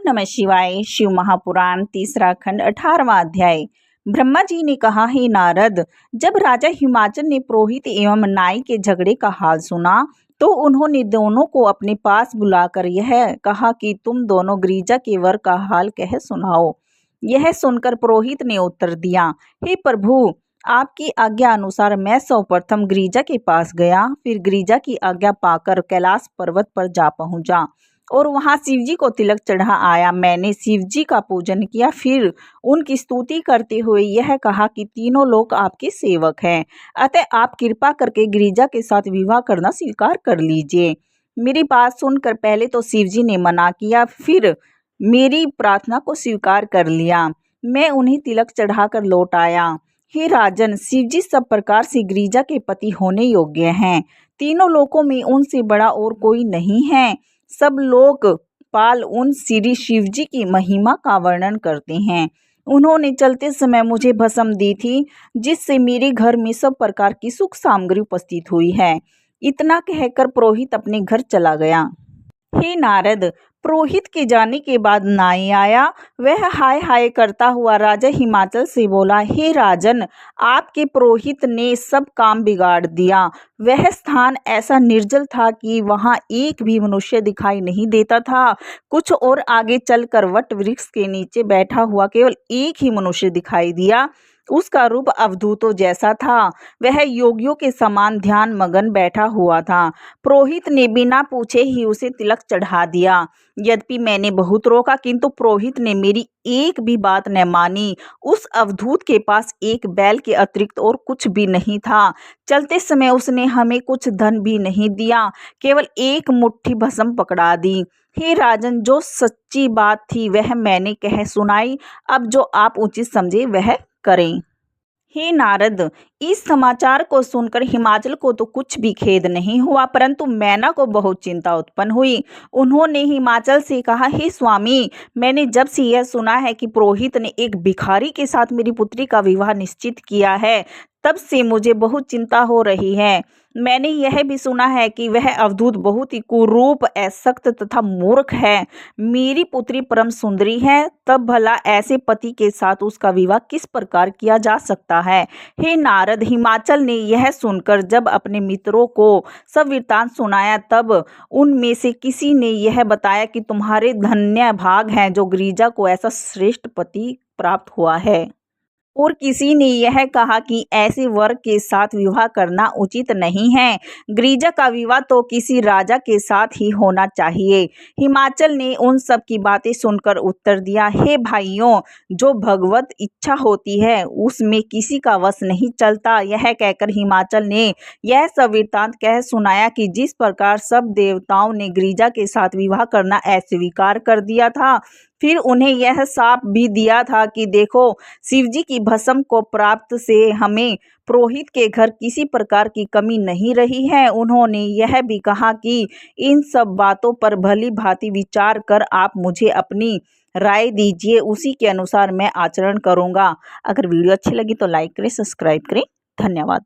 नमः शिवाय। शिव महापुराण तीसरा खंड 18वां अध्याय। ब्रह्मा जी ने कहा, हे नारद, जब राजा हिमाचल ने पुरोहित एवं नाई के झगड़े का हाल सुना तो उन्होंने दोनों को अपने पास बुलाकर यह कहा कि तुम दोनों गिरिजा के वर का हाल कह सुनाओ। यह सुनकर पुरोहित ने उत्तर दिया, हे प्रभु, आपकी आज्ञा अनुसार मैं सर्वप्रथम गिरिजा के पास गया, फिर गिरिजा की आज्ञा पाकर कैलाश पर्वत पर जा पहुंचा और वहां शिवजी को तिलक चढ़ा आया। मैंने शिवजी का पूजन किया, फिर उनकी स्तुति करते हुए यह कहा कि तीनों लोग आपके सेवक हैं, अतः आप कृपा करके गिरिजा के साथ विवाह करना स्वीकार कर लीजिए। मेरी बात सुनकर पहले तो शिवजी ने मना किया, फिर मेरी प्रार्थना को स्वीकार कर लिया। मैं उन्हें तिलक चढ़ाकर लौट आया। हे राजन, शिवजी सब प्रकार से गिरिजा के पति होने योग्य हैं। तीनों लोकों में उनसे बड़ा और कोई नहीं है। सब लोग पाल उन श्री शिवजी की महिमा का वर्णन करते हैं। उन्होंने चलते समय मुझे भस्म दी थी, जिससे मेरे घर में सब प्रकार की सुख सामग्री उपस्थित हुई है। इतना कहकर पुरोहित अपने घर चला गया। हे नारद, पुरोहित के जाने के बाद नाई आया। वह हाय हाय करता हुआ राजा हिमाचल से बोला, हे राजन, आपके पुरोहित ने सब काम बिगाड़ दिया। वह स्थान ऐसा निर्जल था कि वहां एक भी मनुष्य दिखाई नहीं देता था। कुछ और आगे चलकर वट वृक्ष के नीचे बैठा हुआ केवल एक ही मनुष्य दिखाई दिया। उसका रूप अवधूतों जैसा था। वह योगियों के समान ध्यान मगन बैठा हुआ था। पुरोहित ने बिना पूछे ही उसे तिलक चढ़ा दिया। यद्यपि मैंने बहुत रोका, किंतु पुरोहित ने मेरी एक भी बात न मानी। उस अवधूत के पास एक बैल के अतिरिक्त और कुछ भी नहीं था। चलते समय उसने हमें कुछ धन भी नहीं दिया, केवल एक मुट्ठी भस्म पकड़ा दी। हे राजन, जो सच्ची बात थी वह मैंने कह सुनाई। अब जो आप उचित समझे वह करें। हे नारद, इस समाचार को सुनकर हिमाचल को तो कुछ भी खेद नहीं हुआ, परंतु मैना को बहुत चिंता उत्पन्न हुई। उन्होंने हिमाचल से कहा, हे स्वामी, मैंने जब से यह सुना है कि पुरोहित ने एक भिखारी के साथ मेरी पुत्री का विवाह निश्चित किया है, तब से मुझे बहुत चिंता हो रही है। मैंने यह भी सुना है कि वह अवधूत बहुत ही कुरूप, असक्त तथा मूर्ख है। मेरी पुत्री परम सुंदरी है, तब भला ऐसे पति के साथ उसका विवाह किस प्रकार किया जा सकता है। हे नारद, हिमाचल ने यह सुनकर जब अपने मित्रों को सब वृत्तांत सुनाया, तब उनमें से किसी ने यह बताया कि तुम्हारे धन्य भाग हैं जो गिरिजा को ऐसा श्रेष्ठ पति प्राप्त हुआ है। और किसी ने यह कहा कि ऐसे वर के साथ विवाह करना उचित नहीं है। गिरिजा का विवाह तो किसी राजा के साथ ही होना चाहिए। हिमाचल ने उन सब की बातें सुनकर उत्तर दिया, हे भाइयों, जो भगवत इच्छा होती है उसमें किसी का वश नहीं चलता। यह कहकर हिमाचल ने यह सब वृत्तांत कह सुनाया कि जिस प्रकार सब देवताओं ने गिरिजा के साथ विवाह करना अस्वीकार कर दिया था, फिर उन्हें यह शाप भी दिया था कि देखो, शिवजी की भस्म को प्राप्त से हमें पुरोहित के घर किसी प्रकार की कमी नहीं रही है। उन्होंने यह भी कहा कि इन सब बातों पर भली भांति विचार कर आप मुझे अपनी राय दीजिए, उसी के अनुसार मैं आचरण करूँगा। अगर वीडियो अच्छी लगी तो लाइक करें, सब्सक्राइब करें। धन्यवाद।